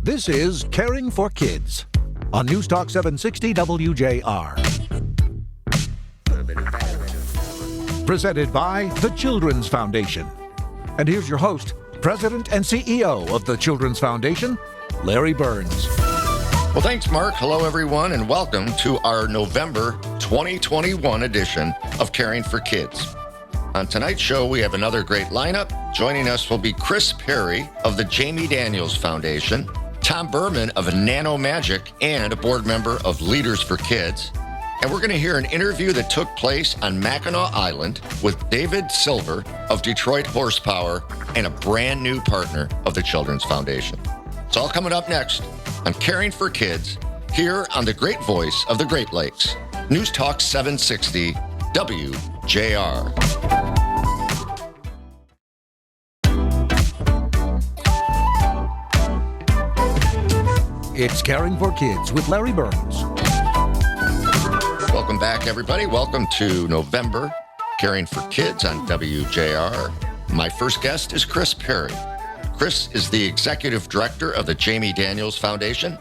This is Caring for Kids on News Talk 760 WJR. Presented by the Children's Foundation. And here's your host, President and CEO of the Children's Foundation, Larry Burns. Well, thanks, Mark. Hello, everyone, and welcome to our November 2021 edition of Caring for Kids. On tonight's show, we have another great lineup. Joining us will be Chris Perry of the Jamie Daniels Foundation, Tom Berman of Nano and a board member of Leaders for Kids. And we're going to hear an interview that took place on Mackinac Island with David Silver of Detroit Horsepower and a brand new partner of the Children's Foundation. It's all coming up next on Caring for Kids here on the great voice of the Great Lakes, News Talk 760 WJR. It's Caring for Kids with Larry Burns. Welcome back, everybody. Welcome to November, Caring for Kids on WJR. My first guest is Chris Perry. Chris is the Executive Director of the Jamie Daniels Foundation,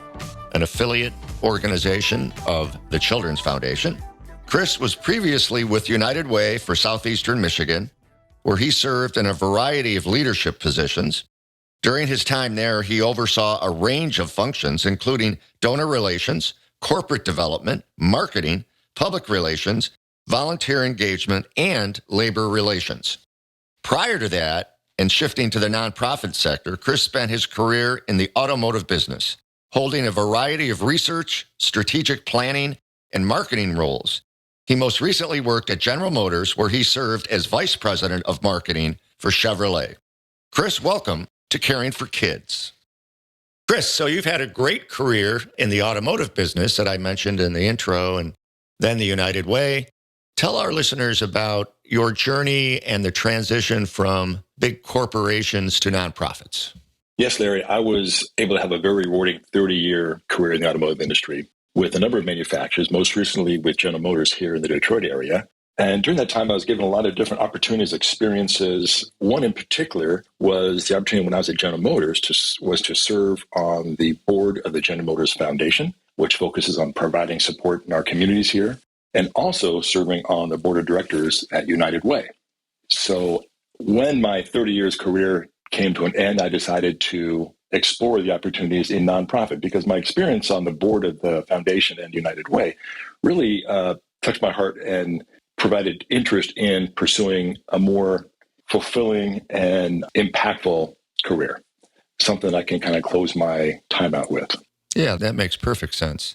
an affiliate organization of the Children's Foundation. Chris was previously with United Way for Southeastern Michigan, where he served in a variety of leadership positions. During his time there, he oversaw a range of functions, including donor relations, corporate development, marketing, public relations, volunteer engagement, and labor relations. Prior to that, and shifting to the nonprofit sector, Chris spent his career in the automotive business, holding a variety of research, strategic planning, and marketing roles. He most recently worked at General Motors, where he served as Vice President of Marketing for Chevrolet. Chris, welcome to Caring for Kids. Chris, so you've had a great career in the automotive business that I mentioned in the intro, and then the United Way. Tell our listeners about your journey and the transition from big corporations to nonprofits. Yes, Larry, I was able to have a very rewarding 30-year career in the automotive industry with a number of manufacturers, most recently with General Motors here in the Detroit area. And during that time, I was given a lot of different opportunities, experiences. One in particular was the opportunity when I was at General Motors to serve on the board of the General Motors Foundation, which focuses on providing support in our communities here, and also serving on the board of directors at United Way. So when my 30 years career came to an end, I decided to explore the opportunities in nonprofit because my experience on the board of the foundation and United Way really touched my heart and provided interest in pursuing a more fulfilling and impactful career, something I can kind of close my time out with. Yeah, that makes perfect sense.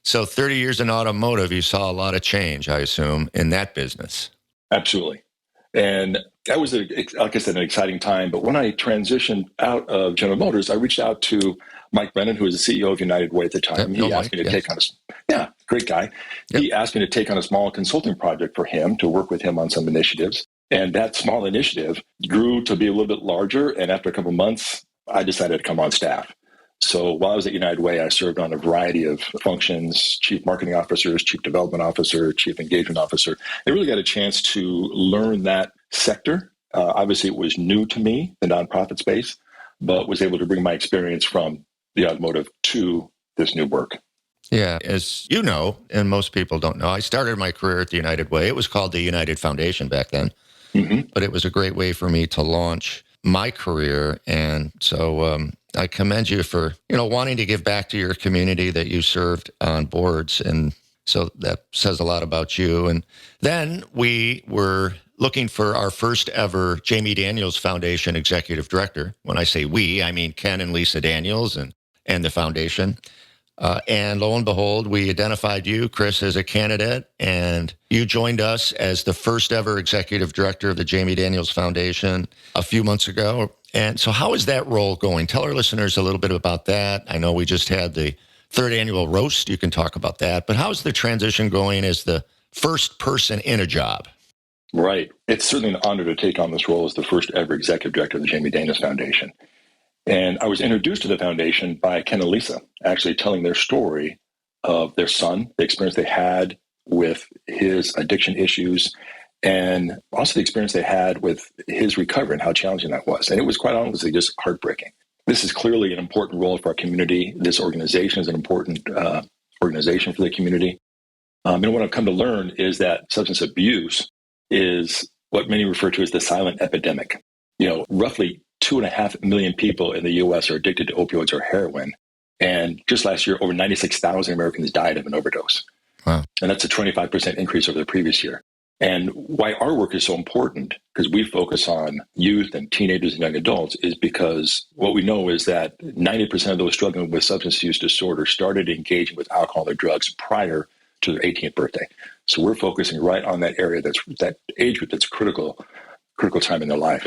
So 30 years in automotive, you saw a lot of change, I assume, in that business. Absolutely. And that was, like I said, an exciting time. But when I transitioned out of General Motors, I reached out to Mike Brennan, who was the CEO of United Way at the time. He asked me to take on great guy. Yep. He asked me to take on a small consulting project for him to work with him on some initiatives. And that small initiative grew to be a little bit larger. And after a couple of months, I decided to come on staff. So while I was at United Way, I served on a variety of functions, chief marketing officers, chief development officer, chief engagement officer. I really got a chance to learn that sector. Obviously, it was new to me, the nonprofit space, but was able to bring my experience from the automotive to this new work. Yeah, as you know, and most people don't know, I started my career at the United Way. It was called the United Foundation back then, but it was a great way for me to launch my career. And so I commend you for, wanting to give back to your community that you served on boards. And so that says a lot about you. And then we were looking for our first ever Jamie Daniels Foundation Executive Director. When I say we, I mean Ken and Lisa Daniels and the foundation. And lo and behold, we identified you, Chris, as a candidate, and you joined us as the first ever executive director of the Jamie Daniels Foundation a few months ago. And so how is that role going? Tell our listeners a little bit about that. I know we just had the third annual roast. You can talk about that. But how's the transition going as the first person in a job? Right. It's certainly an honor to take on this role as the first ever executive director of the Jamie Daniels Foundation. And I was introduced to the foundation by Ken and Lisa, actually telling their story of their son, the experience they had with his addiction issues, and also the experience they had with his recovery and how challenging that was. And it was quite honestly just heartbreaking. This is clearly an important role for our community. This organization is an important organization for the community. And what I've come to learn is that substance abuse is what many refer to as the silent epidemic. Roughly 2.5 million people in the U.S. are addicted to opioids or heroin. And just last year, over 96,000 Americans died of an overdose. Wow. And that's a 25% increase over the previous year. And why our work is so important, because we focus on youth and teenagers and young adults, is because what we know is that 90% of those struggling with substance use disorder started engaging with alcohol or drugs prior to their 18th birthday. So we're focusing right on that area, that age group that's critical time in their life.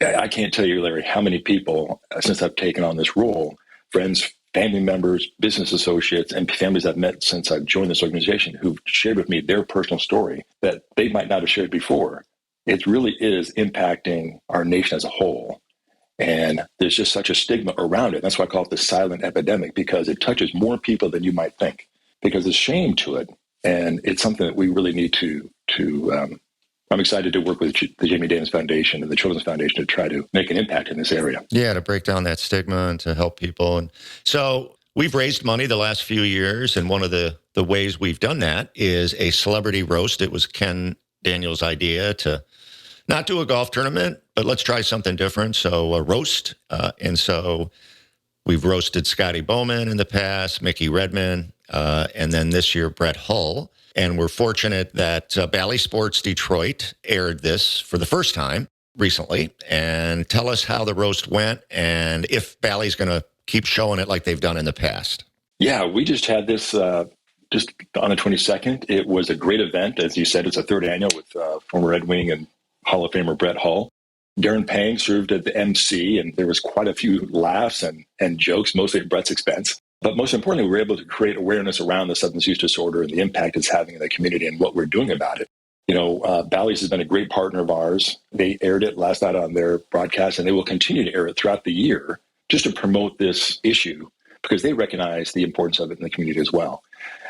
I can't tell you, Larry, how many people, since I've taken on this role, friends, family members, business associates, and families I've met since I've joined this organization who've shared with me their personal story that they might not have shared before. It really is impacting our nation as a whole. And there's just such a stigma around it. That's why I call it the silent epidemic, because it touches more people than you might think, because there's shame to it. And it's something that we really need to I'm excited to work with the Jamie Daniels Foundation and the Children's Foundation to try to make an impact in this area. Yeah, to break down that stigma and to help people. And so we've raised money the last few years, and one of the ways we've done that is a celebrity roast. It was Ken Daniels' idea to not do a golf tournament, but let's try something different. So a roast. And so we've roasted Scotty Bowman in the past, Mickey Redman, and then this year, Brett Hull. And we're fortunate that Bally Sports Detroit aired this for the first time recently. And tell us how the roast went and if Bally's going to keep showing it like they've done in the past. Yeah, we just had this just on the 22nd. It was a great event. As you said, it's a third annual with former Red Wing and Hall of Famer Brett Hull. Darren Pang served as the MC, and there was quite a few laughs and jokes, mostly at Brett's expense. But most importantly, we were able to create awareness around the substance use disorder and the impact it's having in the community and what we're doing about it. Bally's has been a great partner of ours. They aired it last night on their broadcast, and they will continue to air it throughout the year just to promote this issue because they recognize the importance of it in the community as well.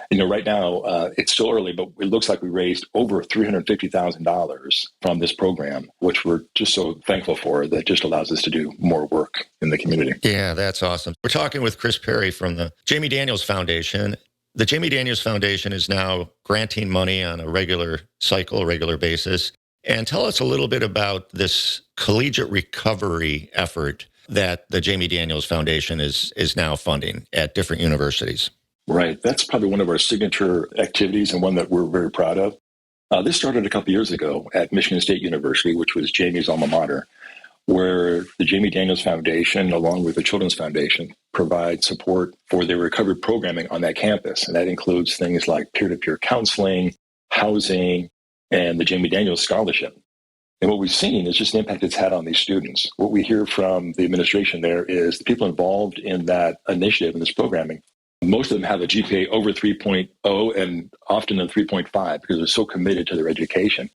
Right now, it's still early, but it looks like we raised over $350,000 from this program, which we're just so thankful for. That just allows us to do more work in the community. Yeah, that's awesome. We're talking with Chris Perry from the Jamie Daniels Foundation. The Jamie Daniels Foundation is now granting money on a regular basis. And tell us a little bit about this collegiate recovery effort that the Jamie Daniels Foundation is now funding at different universities. Right. That's probably one of our signature activities and one that we're very proud of. This started a couple years ago at Michigan State University, which was Jamie's alma mater, where the Jamie Daniels Foundation, along with the Children's Foundation, provide support for their recovery programming on that campus. And that includes things like peer-to-peer counseling, housing, and the Jamie Daniels Scholarship. And what we've seen is just the impact it's had on these students. What we hear from the administration there is the people involved in that initiative and this programming, most of them have a GPA over 3.0 and often a 3.5 because they're so committed to their education.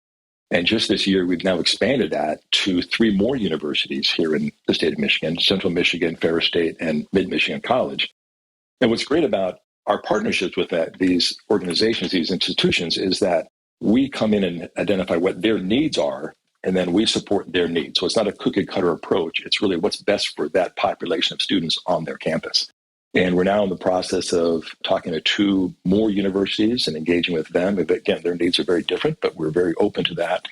And just this year, we've now expanded that to 3 more universities here in the state of Michigan, Central Michigan, Ferris State, and Mid-Michigan College. And what's great about our partnerships with these organizations, these institutions, is that we come in and identify what their needs are, and then we support their needs. So it's not a cookie-cutter approach. It's really what's best for that population of students on their campus. And we're now in the process of talking to 2 more universities and engaging with them. Again, their needs are very different, but we're very open to that.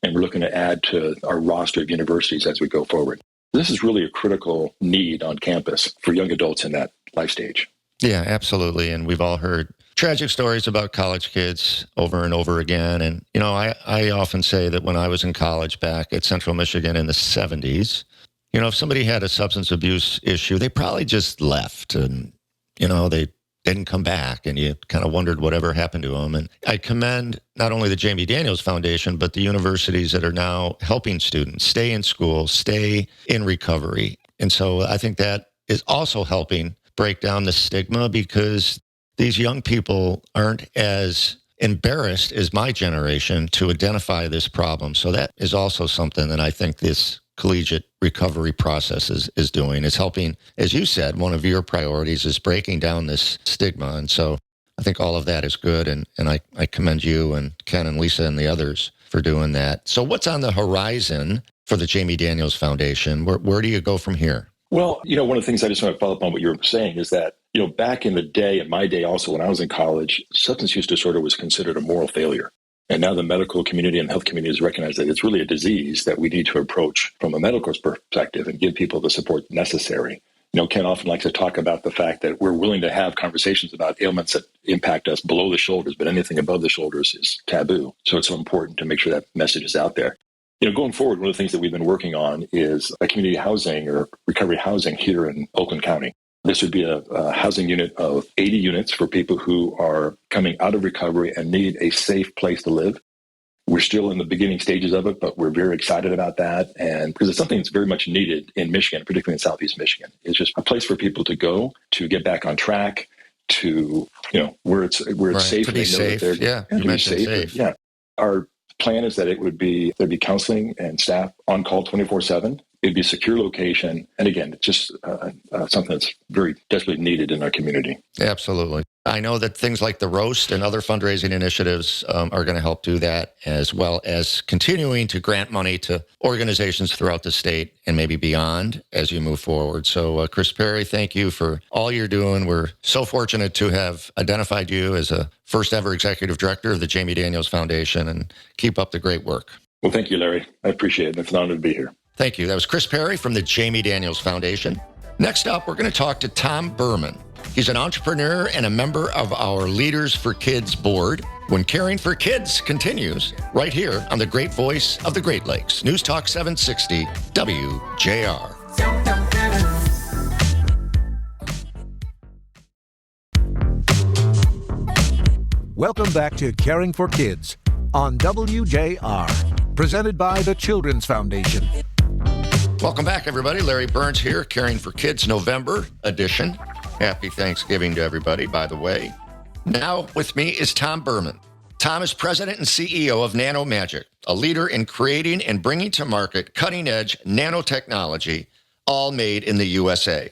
And we're looking to add to our roster of universities as we go forward. This is really a critical need on campus for young adults in that life stage. Yeah, absolutely. And we've all heard tragic stories about college kids over and over again. And, I often say that when I was in college back at Central Michigan in the 70s, if somebody had a substance abuse issue, they probably just left and, they didn't come back and you kind of wondered whatever happened to them. And I commend not only the Jamie Daniels Foundation, but the universities that are now helping students stay in school, stay in recovery. And so I think that is also helping break down the stigma because these young people aren't as embarrassed as my generation to identify this problem. So that is also something that I think this collegiate recovery process is doing. It's helping, as you said, one of your priorities is breaking down this stigma. And so I think all of that is good. And I commend you and Ken and Lisa and the others for doing that. So what's on the horizon for the Jamie Daniels Foundation? Where do you go from here? Well, one of the things I just want to follow up on what you were saying is that, back in the day, in my day also, when I was in college, substance use disorder was considered a moral failure. And now the medical community and health community has recognized that it's really a disease that we need to approach from a medical perspective and give people the support necessary. Ken often likes to talk about the fact that we're willing to have conversations about ailments that impact us below the shoulders, but anything above the shoulders is taboo. So it's so important to make sure that message is out there. Going forward, one of the things that we've been working on is a community housing or recovery housing here in Oakland County. This would be a housing unit of 80 units for people who are coming out of recovery and need a safe place to live. We're still in the beginning stages of it, but we're very excited about that. And because it's something that's very much needed in Michigan, particularly in Southeast Michigan. It's just a place for people to go to get back on track, to, where it's safe. To be safe. You mentioned safe. Yeah. Our plan is that there'd be counseling and staff on call 24/7. It'd be a secure location. And again, it's just something that's very desperately needed in our community. Absolutely. I know that things like the roast and other fundraising initiatives are going to help do that, as well as continuing to grant money to organizations throughout the state and maybe beyond as you move forward. So, Chris Perry, thank you for all you're doing. We're so fortunate to have identified you as a first ever executive director of the Jamie Daniels Foundation, and keep up the great work. Well, thank you, Larry. I appreciate it. It's an honor to be here. Thank you. That was Chris Perry from the Jamie Daniels Foundation. Next up, we're going to talk to Tom Berman. He's an entrepreneur and a member of our Leaders for Kids board. When Caring for Kids continues, right here on the great voice of the Great Lakes, News Talk 760 WJR. Welcome back to Caring for Kids on WJR, presented by the Children's Foundation. Welcome back, everybody. Larry Burns here, Caring for Kids November edition. Happy Thanksgiving to everybody, by the way. Now with me is Tom Berman. Tom is president and CEO of Nano Magic, a leader in creating and bringing to market cutting-edge nanotechnology, all made in the USA.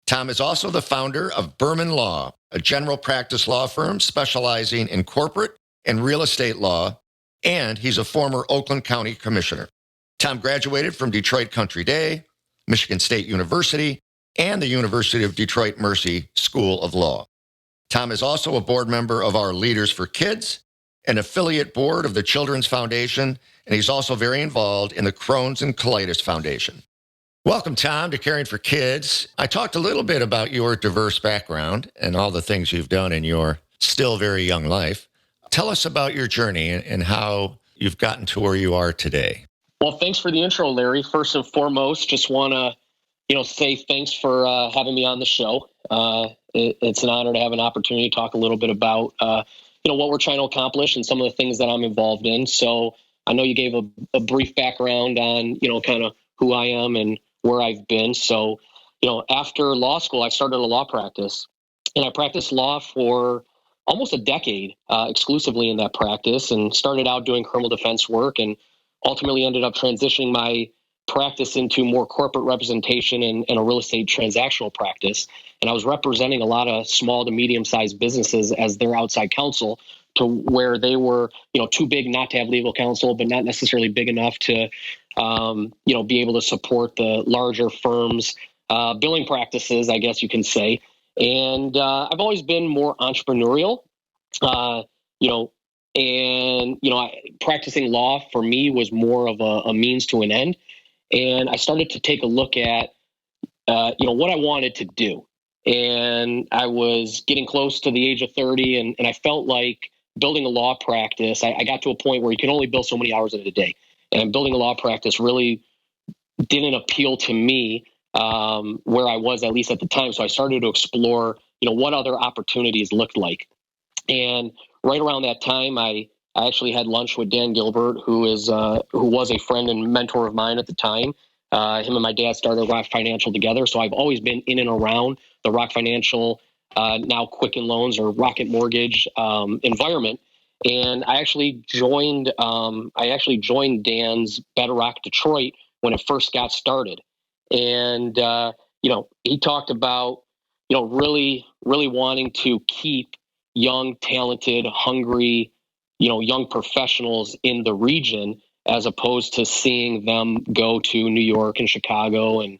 Tom is also the founder of Berman Law, a general practice law firm specializing in corporate and real estate law, and he's a former Oakland County commissioner. Tom graduated from Detroit Country Day, Michigan State University, and the University of Detroit Mercy School of Law. Tom is also a board member of our Leaders for Kids, an affiliate board of the Children's Foundation, and he's also very involved in the Crohn's and Colitis Foundation. Welcome, Tom, to Caring for Kids. I talked a little bit about your diverse background and all the things you've done in your still very young life. Tell us about your journey and how you've gotten to where you are today. Well, thanks for the intro, Larry. First and foremost, just want to, say thanks for having me on the show. It's an honor to have an opportunity to talk a little bit about, what we're trying to accomplish and some of the things that I'm involved in. So I know you gave a brief background on, kind of who I am and where I've been. So, after law school, I started a law practice, and I practiced law for almost a decade exclusively in that practice, and started out doing criminal defense work, and ultimately ended up transitioning my practice into more corporate representation and a real estate transactional practice. And I was representing a lot of small to medium-sized businesses as their outside counsel, to where they were, too big not to have legal counsel, but not necessarily big enough to, be able to support the larger firms' billing practices, I guess you can say. And I've always been more entrepreneurial, practicing law for me was more of a means to an end. And I started to take a look at, what I wanted to do. And I was getting close to the age of 30, and I felt like building a law practice, I got to a point where you can only bill so many hours in a day. And building a law practice really didn't appeal to me where I was, at least at the time. So I started to explore, what other opportunities looked like. And right around that time, I actually had lunch with Dan Gilbert, who was a friend and mentor of mine at the time. Him and my dad started Rock Financial together. So I've always been in and around the Rock Financial, now Quicken Loans or Rocket Mortgage environment. And I actually joined Dan's Better Rock Detroit when it first got started. And, he talked about, really, really wanting to keep young, talented, hungry, young professionals in the region, as opposed to seeing them go to New York and Chicago and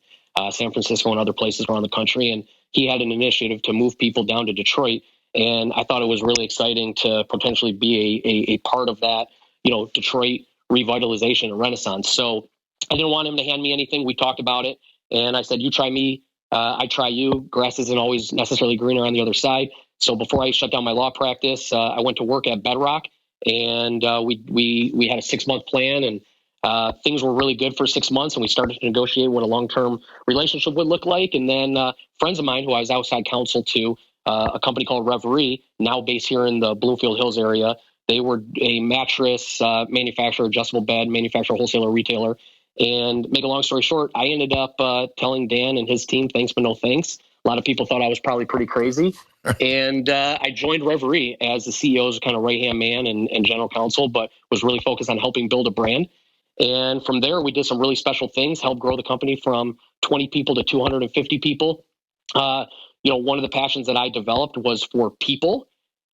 San Francisco and other places around the country. And he had an initiative to move people down to Detroit. And I thought it was really exciting to potentially be a part of that, Detroit revitalization and renaissance. So I didn't want him to hand me anything. We talked about it. And I said, you try me, I try you. Grass isn't always necessarily greener on the other side. So before I shut down my law practice, I went to work at Bedrock, and we had a 6-month plan, and things were really good for 6 months. And we started to negotiate what a long-term relationship would look like. And then friends of mine who I was outside counsel to, a company called Reverie, now based here in the Bloomfield Hills area. They were a mattress manufacturer, adjustable bed manufacturer, wholesaler, retailer. And make a long story short, I ended up telling Dan and his team, thanks, but no thanks. A lot of people thought I was probably pretty crazy. And I joined Reverie as the CEO's kind of right-hand man and general counsel, but was really focused on helping build a brand. And from there, we did some really special things, helped grow the company from 20 people to 250 people. One of the passions that I developed was for people.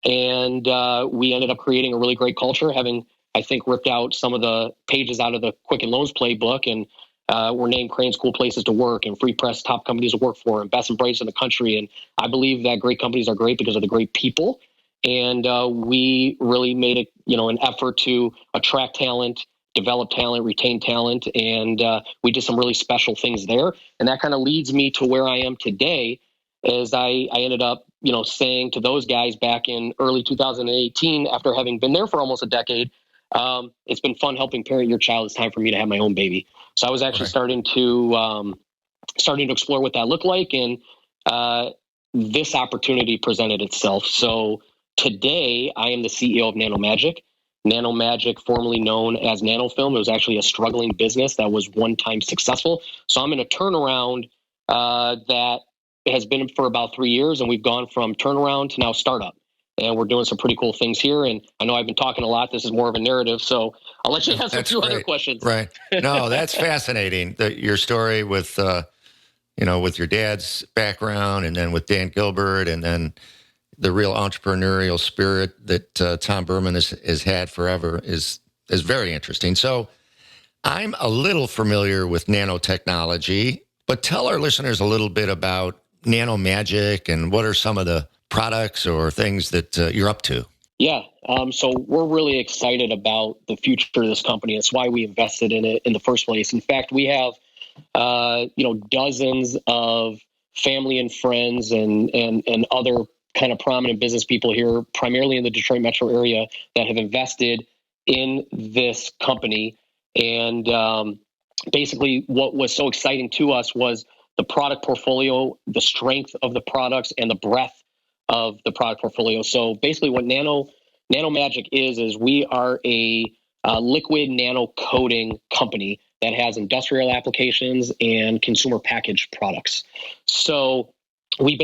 And we ended up creating a really great culture, having, I think, ripped out some of the pages out of the Quicken Loans playbook, and we're named Crane's Cool Places to Work and Free Press Top Companies to Work For and Best in Braids in the country. And I believe that great companies are great because of the great people. And we really made it, an effort to attract talent, develop talent, retain talent. And we did some really special things there. And that kind of leads me to where I am today, as I ended up, saying to those guys back in early 2018, after having been there for almost a decade, it's been fun helping parent your child. It's time for me to have my own baby. So I was actually starting to explore what that looked like. And this opportunity presented itself. So today I am the CEO of Nano Magic. Nano Magic, formerly known as Nano Film. It was actually a struggling business that was one time successful. So I'm in a turnaround that has been for about 3 years, and we've gone from turnaround to now startup. And we're doing some pretty cool things here. And I know I've been talking a lot. This is more of a narrative, so I'll let you answer a few other questions. Right. No, that's fascinating. Your story with, with your dad's background, and then with Dan Gilbert, and then the real entrepreneurial spirit that Tom Berman has had forever is very interesting. So I'm a little familiar with nanotechnology, but tell our listeners a little bit about Nano Magic and what are some of the products or things that you're up to. Yeah. So we're really excited about the future of this company. That's why we invested in it in the first place. In fact, we have, dozens of family and friends and other kind of prominent business people here, primarily in the Detroit metro area, that have invested in this company. And basically what was so exciting to us was the product portfolio, the strength of the products, and the breadth of the product portfolio. So basically what Nano Magic is we are a liquid nano coating company that has industrial applications and consumer packaged products. So we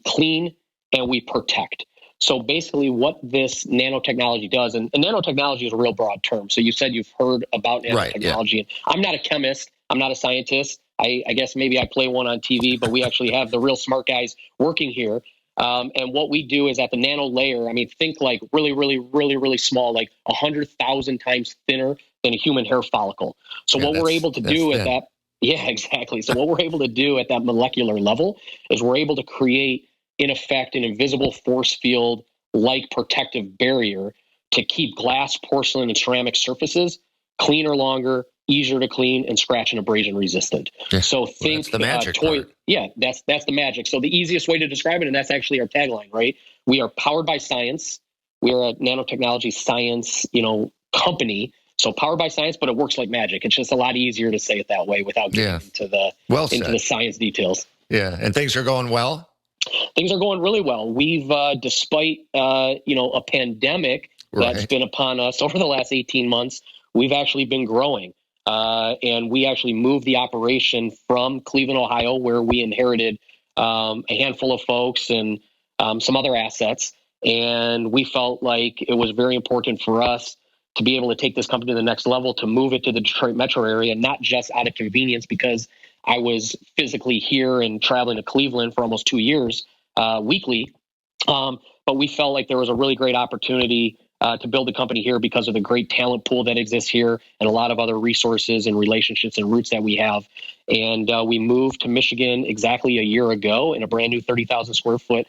clean and we protect. So basically what this nanotechnology does, and nanotechnology is a real broad term. So you said you've heard about nanotechnology. Right, yeah. And I'm not a chemist. I'm not a scientist. I guess maybe I play one on TV, but we actually have the real smart guys working here. And what we do is at the nano layer, think like really, really, really, really small, like 100,000 times thinner than a human hair follicle. So what we're able to do at that, yeah, exactly. So what we're able to do at that molecular level is we're able to create, in effect, an invisible force field like protective barrier to keep glass, porcelain, and ceramic surfaces cleaner longer, easier to clean, and scratch and abrasion resistant. Yeah. So think that's the magic toy. Part. Yeah, that's the magic. So the easiest way to describe it, and that's actually our tagline, right? We are powered by science. We are a nanotechnology science, company. So powered by science, but it works like magic. It's just a lot easier to say it that way without getting into the science details. Yeah, and things are going well. Things are going really well. We've, despite a pandemic that's been upon us over the last 18 months, we've actually been growing. And we actually moved the operation from Cleveland, Ohio, where we inherited a handful of folks and some other assets. And we felt like it was very important for us to be able to take this company to the next level, to move it to the Detroit metro area, not just out of convenience because I was physically here and traveling to Cleveland for almost 2 years weekly. But we felt like there was a really great opportunity to build the company here because of the great talent pool that exists here and a lot of other resources and relationships and roots that we have. And we moved to Michigan exactly a year ago in a brand new 30,000 square foot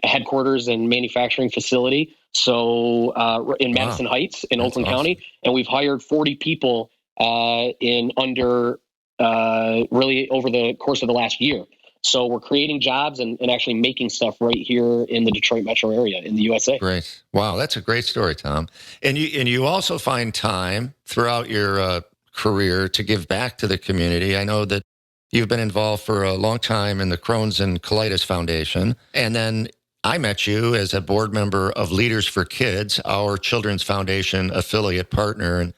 headquarters and manufacturing facility. So in Madison Heights in Oakland County, and we've hired 40 people in under really over the course of the last year. So we're creating jobs and actually making stuff right here in the Detroit metro area in the USA. Great. Wow, that's a great story, Tom. And you also find time throughout your career to give back to the community. I know that you've been involved for a long time in the Crohn's and Colitis Foundation. And then I met you as a board member of Leaders for Kids, our Children's Foundation affiliate partner. And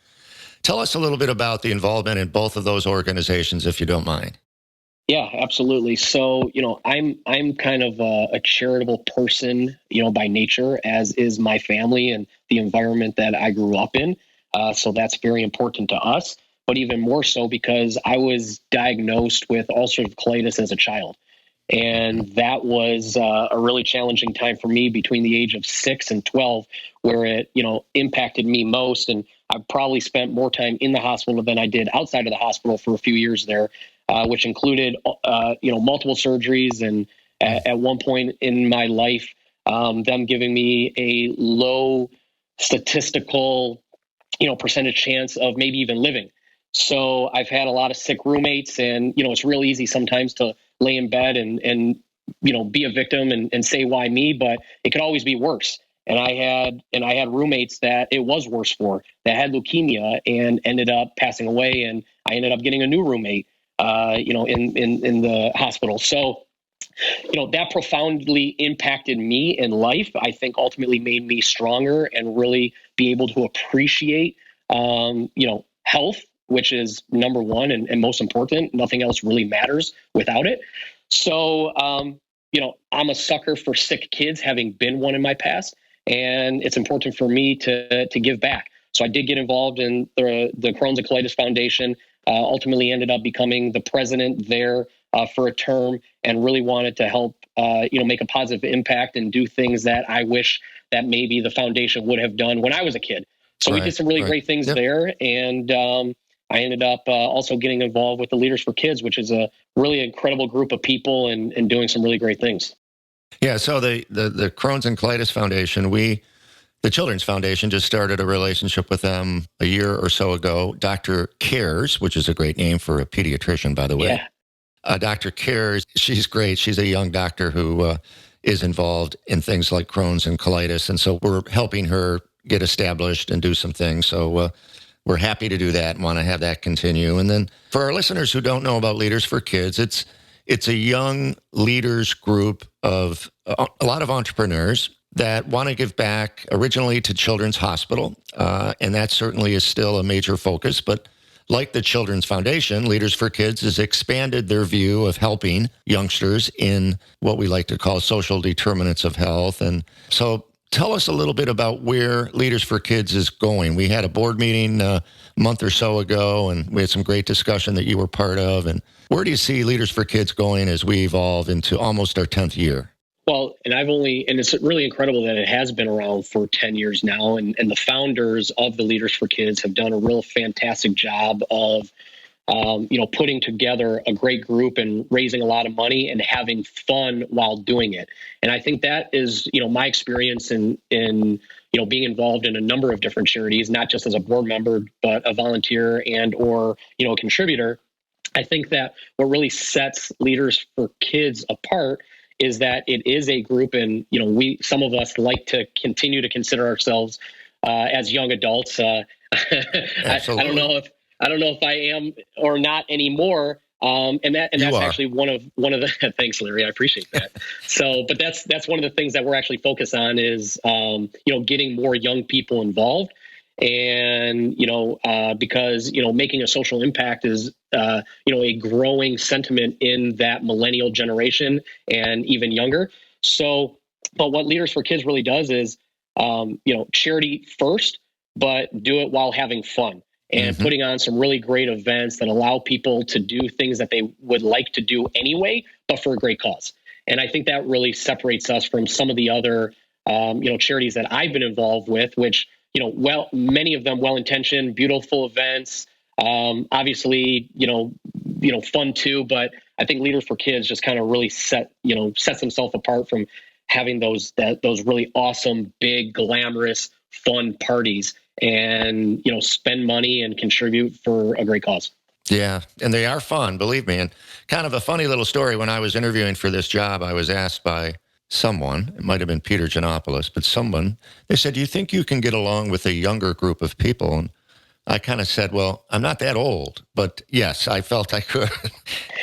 tell us a little bit about the involvement in both of those organizations, if you don't mind. Yeah, absolutely. So, I'm kind of a charitable person, by nature, as is my family and the environment that I grew up in. So that's very important to us, but even more so because I was diagnosed with ulcerative colitis as a child. And that was a really challenging time for me between the age of 6 and 12, where it, impacted me most. And I probably spent more time in the hospital than I did outside of the hospital for a few years there, which included, multiple surgeries. And at one point in my life, them giving me a low statistical, percentage chance of maybe even living. So I've had a lot of sick roommates, and, it's real easy sometimes to lay in bed and be a victim and say, why me? But it could always be worse. And I had roommates that it was worse for, that had leukemia and ended up passing away. And I ended up getting a new roommate, in the hospital. So, that profoundly impacted me in life. I think ultimately made me stronger and really be able to appreciate, health, which is number one and most important. Nothing else really matters without it. So, I'm a sucker for sick kids, having been one in my past, and it's important for me to give back. So I did get involved in the Crohn's and Colitis Foundation, ultimately ended up becoming the president there for a term, and really wanted to help, make a positive impact and do things that I wish that maybe the foundation would have done when I was a kid. So we did some really great things there. And I ended up also getting involved with the Leaders for Kids, which is a really incredible group of people and doing some really great things. Yeah, so the Crohn's and Colitis Foundation, the Children's Foundation just started a relationship with them a year or so ago. Dr. Cares, which is a great name for a pediatrician, by the way. Yeah. Dr. Cares, she's great. She's a young doctor who is involved in things like Crohn's and colitis. And so we're helping her get established and do some things. So we're happy to do that and want to have that continue. And then for our listeners who don't know about Leaders for Kids, it's a young leaders group of a lot of entrepreneurs that want to give back originally to Children's Hospital. And that certainly is still a major focus. But like the Children's Foundation, Leaders for Kids has expanded their view of helping youngsters in what we like to call social determinants of health. And so tell us a little bit about where Leaders for Kids is going. We had a board meeting a month or so ago, and we had some great discussion that you were part of. And where do you see Leaders for Kids going as we evolve into almost our 10th year? Well, and it's really incredible that it has been around for 10 years now. And the founders of the Leaders for Kids have done a real fantastic job of, putting together a great group and raising a lot of money and having fun while doing it. And I think that is, my experience in being involved in a number of different charities, not just as a board member, but a volunteer or a contributor. I think that what really sets Leaders for Kids apart is that it is a group, and some of us like to continue to consider ourselves as young adults. I don't know if I am or not anymore. And that's actually one of the thanks, Larry. I appreciate that. So, but that's one of the things that we're actually focused on is getting more young people involved. And, because, making a social impact is, a growing sentiment in that millennial generation and even younger. So, but what Leaders for Kids really does is, charity first, but do it while having fun and putting on some really great events that allow people to do things that they would like to do anyway, but for a great cause. And I think that really separates us from some of the other charities that I've been involved with, which, many of them well-intentioned, beautiful events, obviously, fun too, but I think Leaders for Kids just kind of really sets himself apart from having those really awesome, big, glamorous, fun parties and, spend money and contribute for a great cause. Yeah, and they are fun, believe me. And kind of a funny little story, when I was interviewing for this job, I was asked by someone, it might have been Peter Giannopoulos, but someone, they said, do you think you can get along with a younger group of people? And I kind of said, well, I'm not that old, but yes, I felt I could.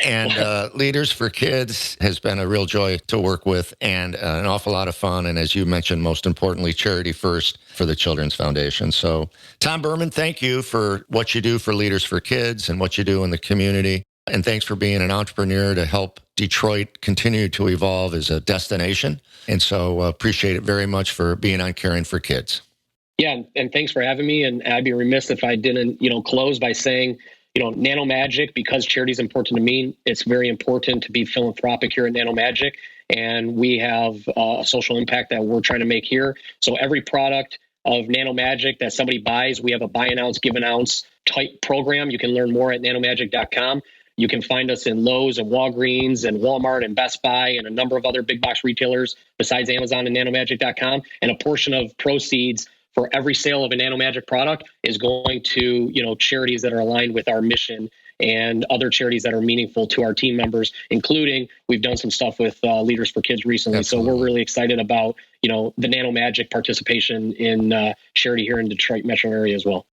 And Leaders for Kids has been a real joy to work with and an awful lot of fun. And as you mentioned, most importantly, charity first for the Children's Foundation. So Tom Berman, thank you for what you do for Leaders for Kids and what you do in the community. And thanks for being an entrepreneur to help Detroit continue to evolve as a destination. And so appreciate it very much for being on Caring for Kids. Yeah, and thanks for having me. And I'd be remiss if I didn't, close by saying, Nano Magic, because charity is important to me, it's very important to be philanthropic here at Nano Magic. And we have a social impact that we're trying to make here. So every product of Nano Magic that somebody buys, we have a buy an ounce, give an ounce type program. You can learn more at nanomagic.com. You can find us in Lowe's and Walgreens and Walmart and Best Buy and a number of other big box retailers besides Amazon and nanomagic.com. And a portion of proceeds for every sale of a Nano Magic product is going to, charities that are aligned with our mission and other charities that are meaningful to our team members, including we've done some stuff with Leaders for Kids recently. Absolutely. So we're really excited about, the Nano Magic participation in charity here in Detroit metro area as well.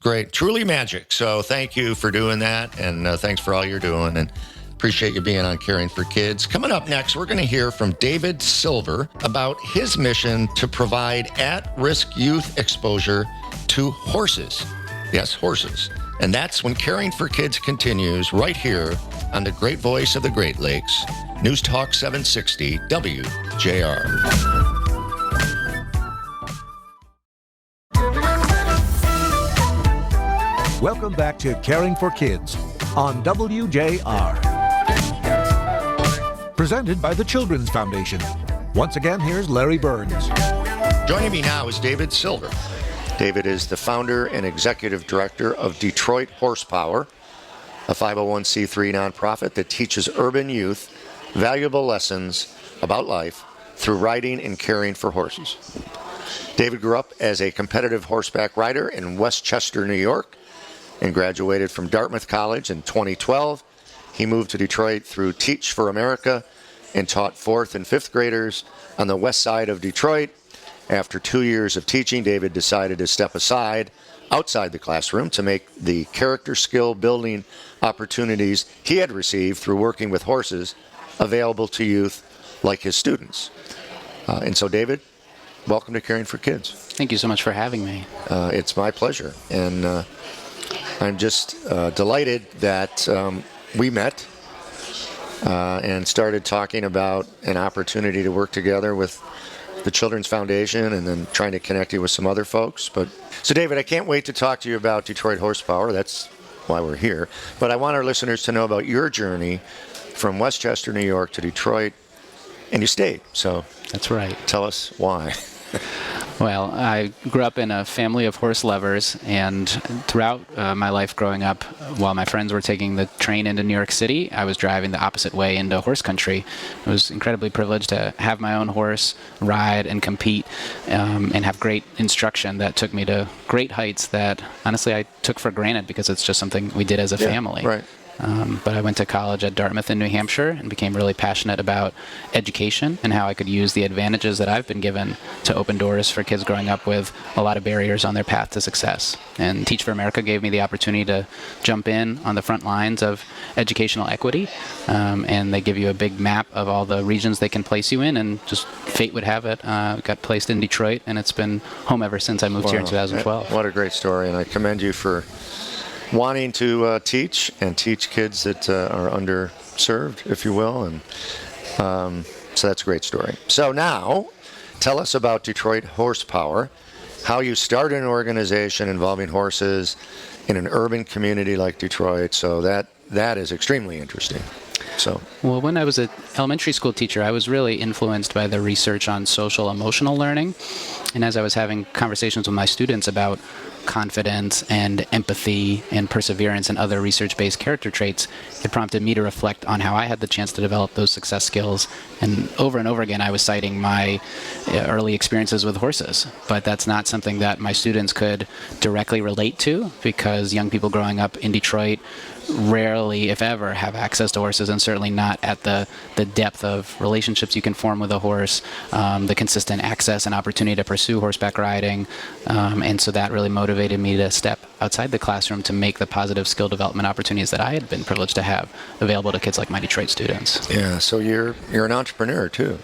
Great. Truly magic. So thank you for doing that. And thanks for all you're doing. And appreciate you being on Caring for Kids. Coming up next, we're going to hear from David Silver about his mission to provide at-risk youth exposure to horses. Yes, horses. And that's when Caring for Kids continues right here on the great voice of the Great Lakes, News Talk 760 WJR. Welcome back to Caring for Kids on WJR. Presented by the Children's Foundation. Once again, here's Larry Burns. Joining me now is David Silver. David is the founder and executive director of Detroit Horsepower, a 501c3 nonprofit that teaches urban youth valuable lessons about life through riding and caring for horses. David grew up as a competitive horseback rider in Westchester, New York, and graduated from Dartmouth College in 2012. He moved to Detroit through Teach for America and taught 4th and 5th graders on the west side of Detroit. After 2 years of teaching, David decided to step aside outside the classroom to make the character skill building opportunities he had received through working with horses available to youth like his students. And so, David, welcome to Caring for Kids. Thank you so much for having me. It's my pleasure. And I'm just delighted that we met and started talking about an opportunity to work together with the Children's Foundation and then trying to connect you with some other folks. So David, I can't wait to talk to you about Detroit Horsepower. That's why we're here. But I want our listeners to know about your journey from Westchester, New York to Detroit, and you stayed. So that's right. Tell us why. Well, I grew up in a family of horse lovers, and throughout my life growing up, while my friends were taking the train into New York City, I was driving the opposite way into horse country. I was incredibly privileged to have my own horse, ride and compete, and have great instruction that took me to great heights that, honestly, I took for granted because it's just something we did as a family. Right. But I went to college at Dartmouth in New Hampshire and became really passionate about education and how I could use the advantages that I've been given to open doors for kids growing up with a lot of barriers on their path to success. And Teach for America gave me the opportunity to jump in on the front lines of educational equity. And they give you a big map of all the regions they can place you in, and just fate would have it, got placed in Detroit, and it's been home ever since I moved here in 2012. What a great story, and I commend you for wanting to teach kids that are underserved, if you will, and so that's a great story. So now, tell us about Detroit Horsepower, how you started an organization involving horses in an urban community like Detroit. So that is extremely interesting. So, Well, when I was an elementary school teacher, I was really influenced by the research on social emotional learning. And as I was having conversations with my students about confidence and empathy and perseverance and other research-based character traits, it prompted me to reflect on how I had the chance to develop those success skills. And over again, I was citing my early experiences with horses. But that's not something that my students could directly relate to, because young people growing up in Detroit rarely, if ever, have access to horses, and certainly not at the depth of relationships you can form with a horse, the consistent access and opportunity to pursue horseback riding. And so that really motivated me to step outside the classroom to make the positive skill development opportunities that I had been privileged to have available to kids like my Detroit students. yeah, so you're an entrepreneur too.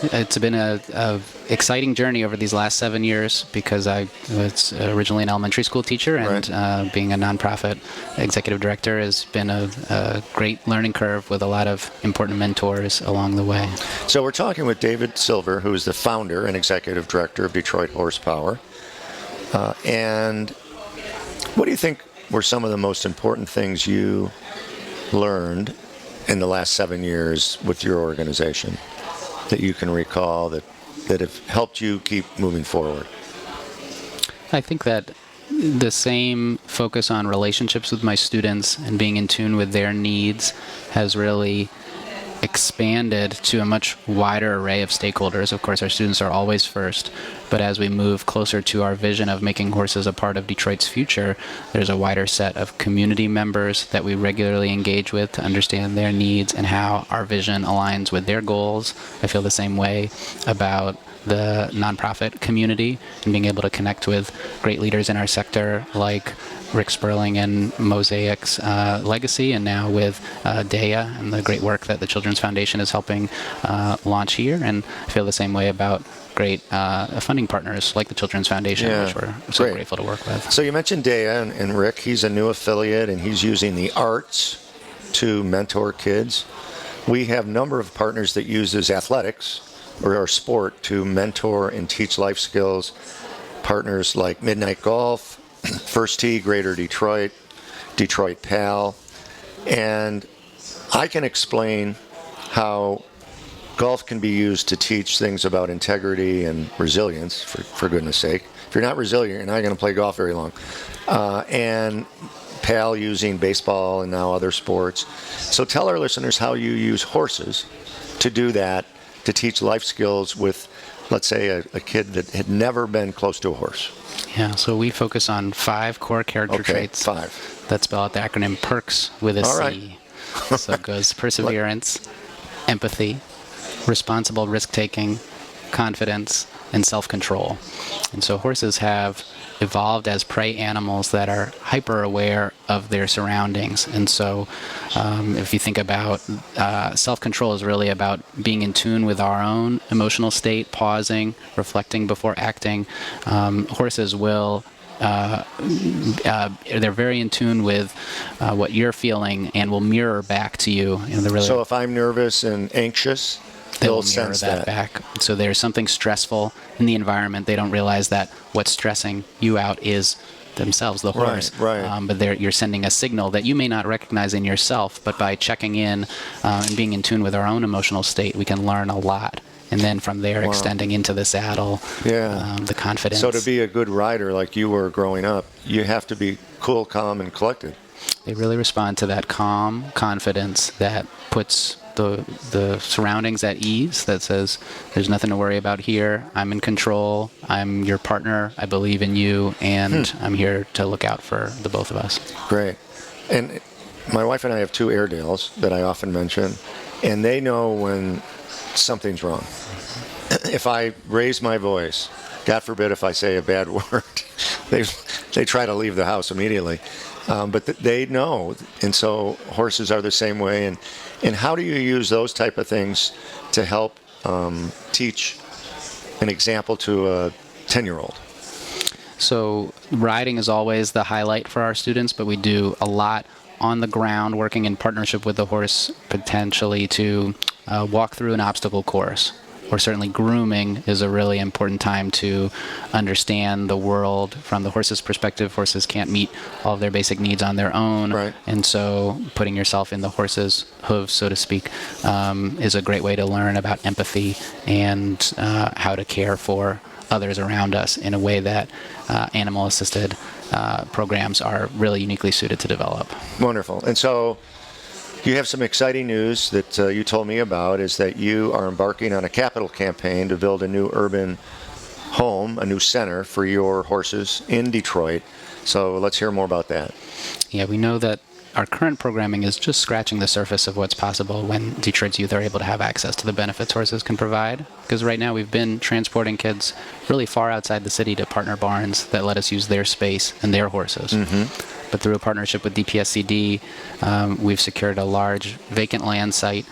It's been a exciting journey over these last 7 years, because I was originally an elementary school teacher, and being a nonprofit executive director has been a great learning curve with a lot of important mentors along the way. So we're talking with David Silver, who is the founder and executive director of Detroit Horsepower. And what do you think were some of the most important things you learned in the last 7 years with your organization that you can recall that have helped you keep moving forward? I think that the same focus on relationships with my students and being in tune with their needs has really expanded to a much wider array of stakeholders. Of course, our students are always first, but as we move closer to our vision of making horses a part of Detroit's future, there's a wider set of community members that we regularly engage with to understand their needs and how our vision aligns with their goals. I feel the same way about the nonprofit community and being able to connect with great leaders in our sector like Rick Sperling and Mosaic's legacy, and now with DEA and the great work that the Children's Foundation is helping launch here. And I feel the same way about great funding partners like the Children's Foundation, which we're so grateful to work with. So you mentioned DEA and Rick. He's a new affiliate, and he's using the arts to mentor kids. We have a number of partners that uses athletics or our sport to mentor and teach life skills. Partners like Midnight Golf, First Tee, Greater Detroit, Detroit PAL. And I can explain how golf can be used to teach things about integrity and resilience, for goodness sake. If you're not resilient, you're not going to play golf very long. And PAL using baseball and now other sports. So tell our listeners how you use horses to do that, to teach life skills with, let's say, a kid that had never been close to a horse. Yeah, so we focus on 5 core character traits. 5. That spell out the acronym PERKS with a C. Right. So it goes perseverance, empathy, responsible risk-taking, confidence, and self-control. And so horses have evolved as prey animals that are hyper-aware of their surroundings. And so if you think about self-control is really about being in tune with our own emotional state, pausing, reflecting before acting. Horses will they're very in tune with what you're feeling and will mirror back to you. So if I'm nervous and anxious, they'll mirror sense that back. So there's something stressful in the environment. They don't realize that what's stressing you out is themselves, the horse. Right. But you're sending a signal that you may not recognize in yourself, but by checking in and being in tune with our own emotional state, we can learn a lot. And then from there, extending into the saddle, the confidence. So to be a good rider like you were growing up, you have to be cool, calm, and collected. They really respond to that calm confidence that puts the surroundings at ease, that says, there's nothing to worry about here. I'm in control. I'm your partner. I believe in you. And I'm here to look out for the both of us. Great. And my wife and I have 2 Airedales that I often mention, and they know when something's wrong. If I raise my voice, God forbid if I say a bad word, they try to leave the house immediately. But they know, and so horses are the same way. And how do you use those type of things to help teach an example to a 10-year-old? So riding is always the highlight for our students, but we do a lot on the ground, working in partnership with the horse, potentially to walk through an obstacle course, or certainly grooming is a really important time to understand the world from the horse's perspective. Horses can't meet all of their basic needs on their own. Right. And so putting yourself in the horse's hooves, so to speak, is a great way to learn about empathy and how to care for others around us in a way that animal-assisted programs are really uniquely suited to develop. Wonderful. And so you have some exciting news that you told me about, is that you are embarking on a capital campaign to build a new urban home, a new center for your horses in Detroit. So let's hear more about that. Yeah, we know that our current programming is just scratching the surface of what's possible when Detroit's youth are able to have access to the benefits horses can provide. Because right now we've been transporting kids really far outside the city to partner barns that let us use their space and their horses. But through a partnership with DPSCD, we've secured a large vacant land site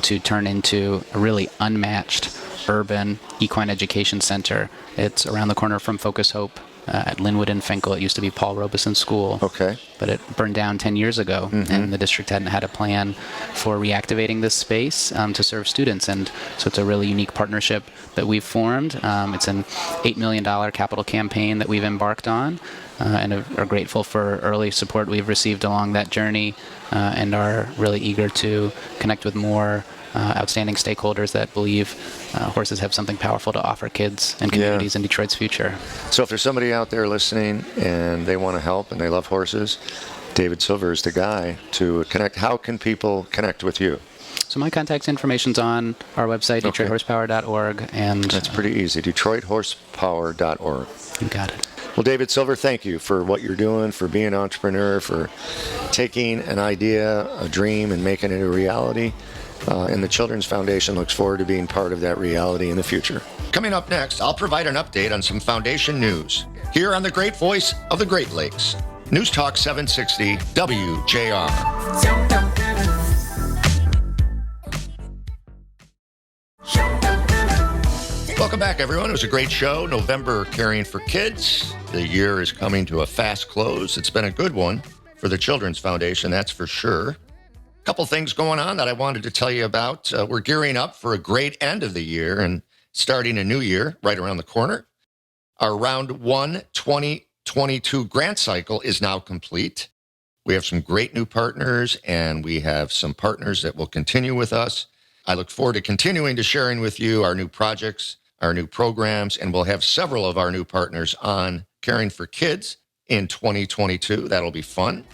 to turn into a really unmatched urban equine education center. It's around the corner from Focus Hope at Linwood and Finkel. It used to be Paul Robeson School. Okay. But it burned down 10 years ago, and the district hadn't had a plan for reactivating this space to serve students. And so it's a really unique partnership that we've formed. It's an $8 million capital campaign that we've embarked on, and are grateful for early support we've received along that journey, and are really eager to connect with more outstanding stakeholders that believe horses have something powerful to offer kids and communities in Detroit's future. So if there's somebody out there listening and they want to help and they love horses, David Silver is the guy to connect. How can people connect with you? So my contact information's on our website, DetroitHorsepower.org. And that's pretty easy, DetroitHorsepower.org. You got it. Well, David Silver, thank you for what you're doing, for being an entrepreneur, for taking an idea, a dream, and making it a reality. And the Children's Foundation looks forward to being part of that reality in the future. Coming up next, I'll provide an update on some Foundation news here on the great voice of the Great Lakes. News Talk 760 WJR. Welcome back, everyone. It was a great show. November Caring for Kids. The year is coming to a fast close. It's been a good one for the Children's Foundation, that's for sure. A couple things going on that I wanted to tell you about. We're gearing up for a great end of the year and starting a new year right around the corner. Our Round 1 2022 grant cycle is now complete. We have some great new partners, and we have some partners that will continue with us. I look forward to continuing to sharing with you our new projects, our new programs, and we'll have several of our new partners on Caring for Kids in 2022. That'll be fun.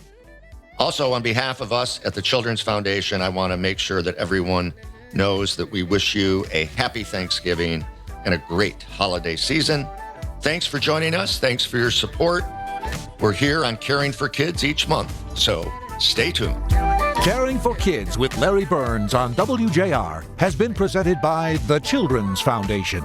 Also, on behalf of us at the Children's Foundation, I want to make sure that everyone knows that we wish you a happy Thanksgiving and a great holiday season. Thanks for joining us. Thanks for your support. We're here on Caring for Kids each month, so stay tuned. Caring for Kids with Larry Burns on WJR has been presented by the Children's Foundation.